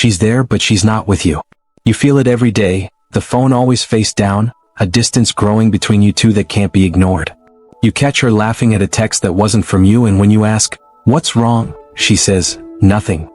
She's there, but she's not with you. You feel it every day, the phone always face down, a distance growing between you two that can't be ignored. You catch her laughing at a text that wasn't from you, and when you ask, "What's wrong?" she says, "Nothing."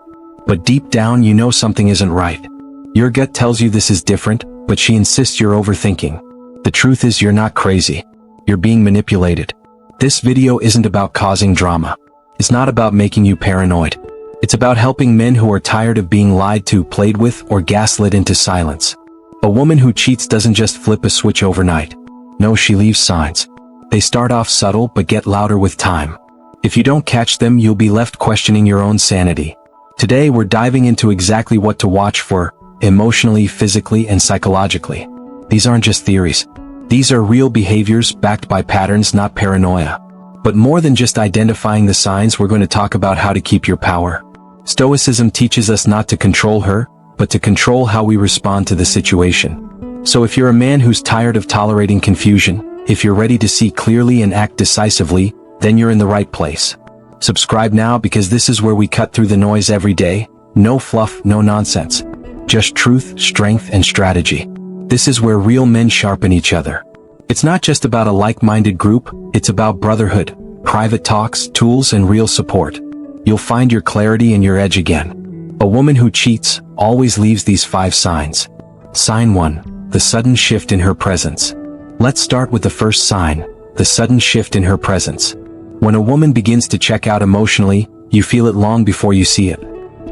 But deep down you know something isn't right. Your gut tells you this is different, but she insists you're overthinking. The truth is you're not crazy. You're being manipulated. This video isn't about causing drama. It's not about making you paranoid. It's about helping men who are tired of being lied to, played with, or gaslit into silence. A woman who cheats doesn't just flip a switch overnight. No, she leaves signs. They start off subtle but get louder with time. If you don't catch them, you'll be left questioning your own sanity. Today we're diving into exactly what to watch for, emotionally, physically, and psychologically. These aren't just theories. These are real behaviors backed by patterns, not paranoia. But more than just identifying the signs, we're going to talk about how to keep your power. Stoicism teaches us not to control her, but to control how we respond to the situation. So if you're a man who's tired of tolerating confusion, if you're ready to see clearly and act decisively, then you're in the right place. Subscribe now, because this is where we cut through the noise every day. No fluff, no nonsense. Just truth, strength, and strategy. This is where real men sharpen each other. It's not just about a like-minded group, it's about brotherhood, private talks, tools, and real support. You'll find your clarity and your edge again. A woman who cheats always leaves these 5 signs. Sign 1. The sudden shift in her presence. Let's start with the first sign, the sudden shift in her presence. When a woman begins to check out emotionally, you feel it long before you see it.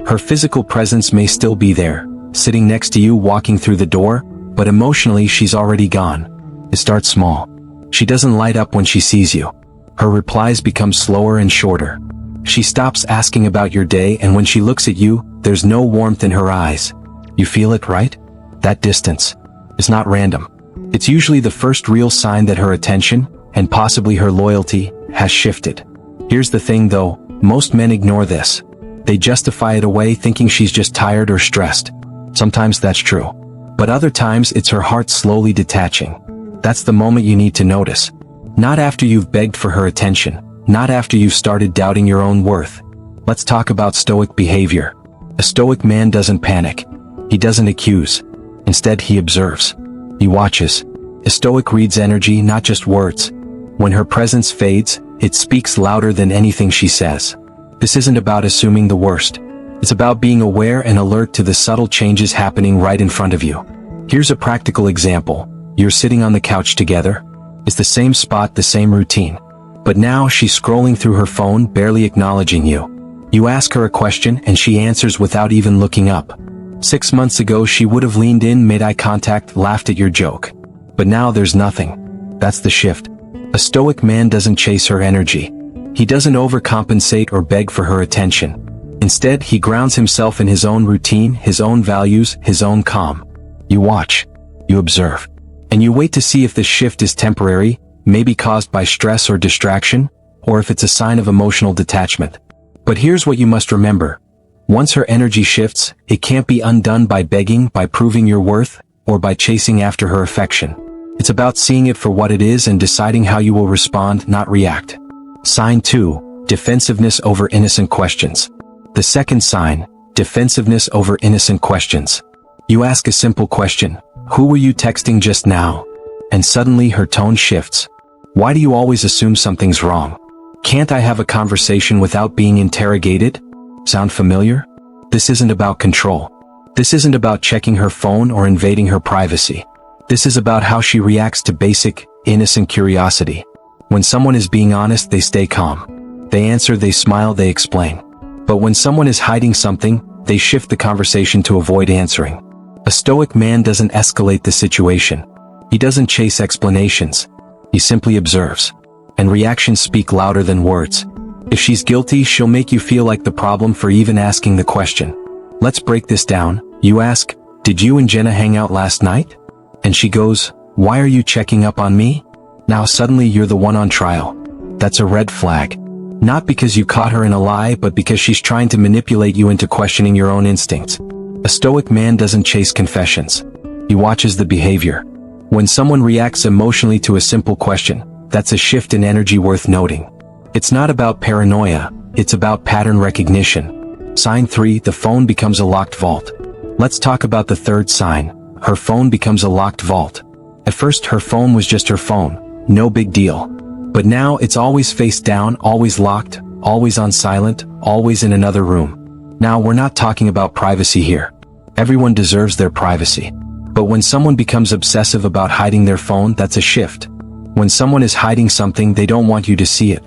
Her physical presence may still be there, sitting next to you, walking through the door, but emotionally she's already gone. It starts small. She doesn't light up when she sees you. Her replies become slower and shorter. She stops asking about your day, and when she looks at you, there's no warmth in her eyes. You feel it, right? That distance. It's not random. It's usually the first real sign that her attention, and possibly her loyalty, has shifted. Here's the thing though, most men ignore this. They justify it away, thinking she's just tired or stressed. Sometimes that's true. But other times it's her heart slowly detaching. That's the moment you need to notice. Not after you've begged for her attention. Not after you've started doubting your own worth. Let's talk about stoic behavior. A stoic man doesn't panic. He doesn't accuse. Instead, he observes. He watches. A stoic reads energy, not just words. When her presence fades, it speaks louder than anything she says. This isn't about assuming the worst. It's about being aware and alert to the subtle changes happening right in front of you. Here's a practical example. You're sitting on the couch together. It's the same spot, the same routine. But now she's scrolling through her phone, barely acknowledging you. You ask her a question and she answers without even looking up. 6 months ago she would have leaned in, made eye contact, laughed at your joke. But now there's nothing. That's the shift. A stoic man doesn't chase her energy. He doesn't overcompensate or beg for her attention. Instead, he grounds himself in his own routine, his own values, his own calm. You watch. You observe. And you wait to see if this shift is temporary, maybe caused by stress or distraction, or if it's a sign of emotional detachment. But here's what you must remember. Once her energy shifts, it can't be undone by begging, by proving your worth, or by chasing after her affection. It's about seeing it for what it is and deciding how you will respond, not react. Sign 2. Defensiveness over innocent questions. The second sign, defensiveness over innocent questions. You ask a simple question. Who were you texting just now? And suddenly her tone shifts. Why do you always assume something's wrong? Can't I have a conversation without being interrogated? Sound familiar? This isn't about control. This isn't about checking her phone or invading her privacy. This is about how she reacts to basic, innocent curiosity. When someone is being honest, they stay calm. They answer, they smile, they explain. But when someone is hiding something, they shift the conversation to avoid answering. A stoic man doesn't escalate the situation. He doesn't chase explanations. He simply observes. And reactions speak louder than words. If she's guilty, she'll make you feel like the problem for even asking the question. Let's break this down. You ask, "Did you and Jenna hang out last night?" And she goes, "Why are you checking up on me?" Now suddenly you're the one on trial. That's a red flag. Not because you caught her in a lie, but because she's trying to manipulate you into questioning your own instincts. A stoic man doesn't chase confessions. He watches the behavior. When someone reacts emotionally to a simple question, that's a shift in energy worth noting. It's not about paranoia, it's about pattern recognition. Sign 3, the phone becomes a locked vault. Let's talk about the third sign. Her phone becomes a locked vault. At first, her phone was just her phone, no big deal. But now it's always face down, always locked, always on silent, always in another room. Now, we're not talking about privacy here. Everyone deserves their privacy. But when someone becomes obsessive about hiding their phone, that's a shift. When someone is hiding something, they don't want you to see it.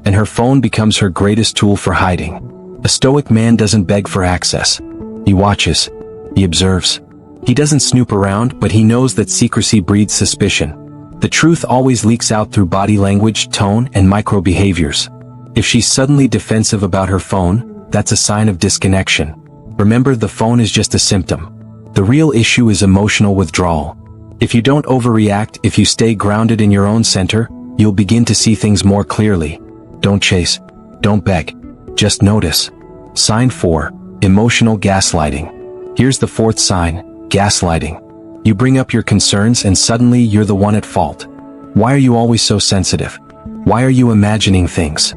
And her phone becomes her greatest tool for hiding. A stoic man doesn't beg for access. He watches. He observes. He doesn't snoop around, but he knows that secrecy breeds suspicion. The truth always leaks out through body language, tone, and micro behaviors. If she's suddenly defensive about her phone, that's a sign of disconnection. Remember, the phone is just a symptom. The real issue is emotional withdrawal. If you don't overreact, if you stay grounded in your own center, you'll begin to see things more clearly. Don't chase. Don't beg. Just notice. Sign 4. Emotional gaslighting. Here's the fourth sign, gaslighting. You bring up your concerns and suddenly you're the one at fault. Why are you always so sensitive? Why are you imagining things?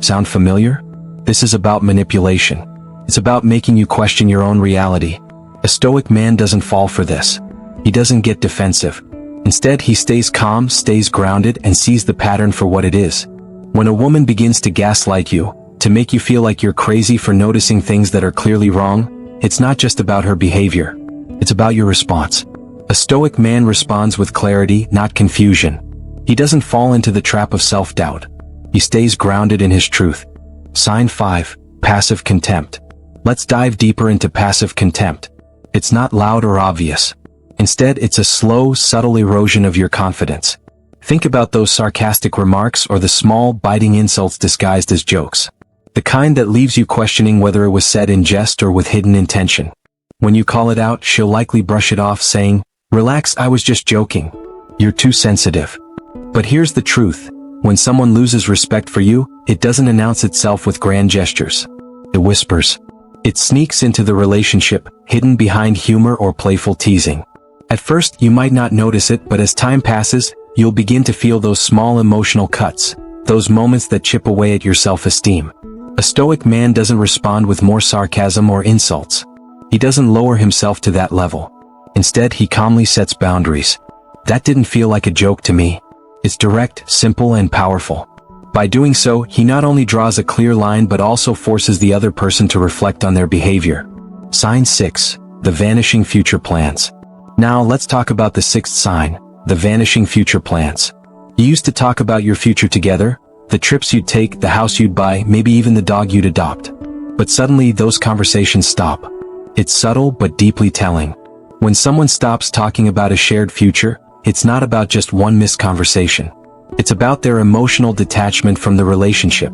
Sound familiar? This is about manipulation. It's about making you question your own reality. A stoic man doesn't fall for this. He doesn't get defensive. Instead, he stays calm, stays grounded, and sees the pattern for what it is. When a woman begins to gaslight you, to make you feel like you're crazy for noticing things that are clearly wrong, it's not just about her behavior. It's about your response. A stoic man responds with clarity, not confusion. He doesn't fall into the trap of self-doubt. He stays grounded in his truth. Sign 5. Passive contempt. Let's dive deeper into passive contempt. It's not loud or obvious. Instead, it's a slow, subtle erosion of your confidence. Think about those sarcastic remarks or the small, biting insults disguised as jokes. The kind that leaves you questioning whether it was said in jest or with hidden intention. When you call it out, she'll likely brush it off saying, "Relax, I was just joking. You're too sensitive." But here's the truth. When someone loses respect for you, it doesn't announce itself with grand gestures. It whispers. It sneaks into the relationship, hidden behind humor or playful teasing. At first, you might not notice it, but as time passes, you'll begin to feel those small emotional cuts, those moments that chip away at your self-esteem. A stoic man doesn't respond with more sarcasm or insults. He doesn't lower himself to that level. Instead, he calmly sets boundaries. That didn't feel like a joke to me. It's direct, simple, and powerful. By doing so, he not only draws a clear line but also forces the other person to reflect on their behavior. Sign 6. The vanishing future plans. Now let's talk about the sixth sign, the vanishing future plans. You used to talk about your future together, the trips you'd take, the house you'd buy, maybe even the dog you'd adopt. But suddenly those conversations stop. It's subtle but deeply telling. When someone stops talking about a shared future, it's not about just one missed conversation. It's about their emotional detachment from the relationship.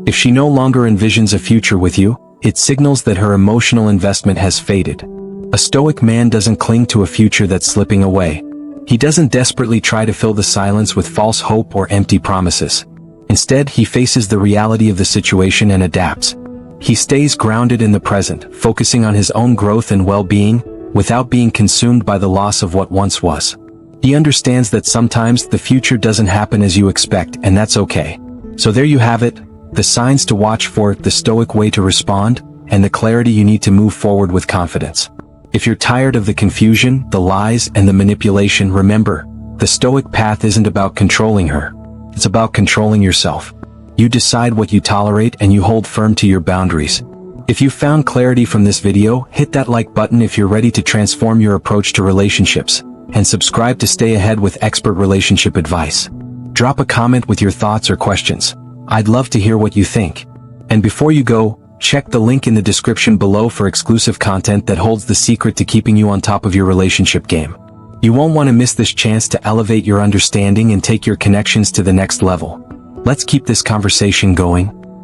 If she no longer envisions a future with you, it signals that her emotional investment has faded. A stoic man doesn't cling to a future that's slipping away. He doesn't desperately try to fill the silence with false hope or empty promises. Instead, he faces the reality of the situation and adapts. He stays grounded in the present, focusing on his own growth and well-being, without being consumed by the loss of what once was. He understands that sometimes the future doesn't happen as you expect, and that's okay. So there you have it, the signs to watch for, the stoic way to respond, and the clarity you need to move forward with confidence. If you're tired of the confusion, the lies, and the manipulation, remember, the stoic path isn't about controlling her. It's about controlling yourself. You decide what you tolerate and you hold firm to your boundaries. If you found clarity from this video, hit that like button if you're ready to transform your approach to relationships, and subscribe to stay ahead with expert relationship advice. Drop a comment with your thoughts or questions. I'd love to hear what you think. And before you go, check the link in the description below for exclusive content that holds the secret to keeping you on top of your relationship game. You won't want to miss this chance to elevate your understanding and take your connections to the next level. Let's keep this conversation going.